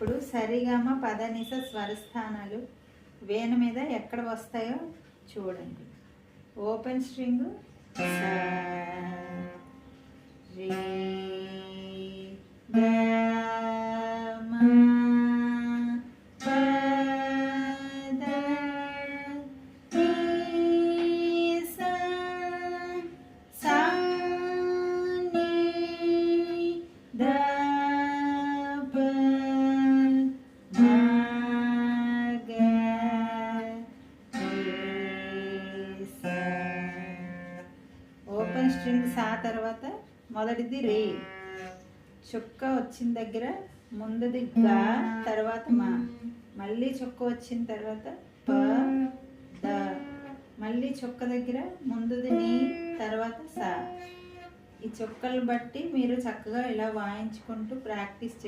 ఇప్పుడు సరిగమ పదనిస స్వరస్థానాలు వేణు మీద ఎక్కడ వస్తాయో చూడండి. ఓపెన్ స్ట్రింగ్ సా రి గ మ ప ద ని సా సా ని ద ప మ గ రి సా. ఓపెన్ స్ట్రింగ్ సా తర్వాత మొదటిది రే. చుక్క వచ్చిన దగ్గర ముందుది గా, తర్వాత మా, మళ్ళీ చుక్క వచ్చిన తర్వాత ప ద, మళ్ళీ చుక్క దగ్గర ముందుది ని, తర్వాత సా. ఈ చుక్కలు బట్టి మీరు చక్కగా ఇలా వాయించుకుంటూ ప్రాక్టీస్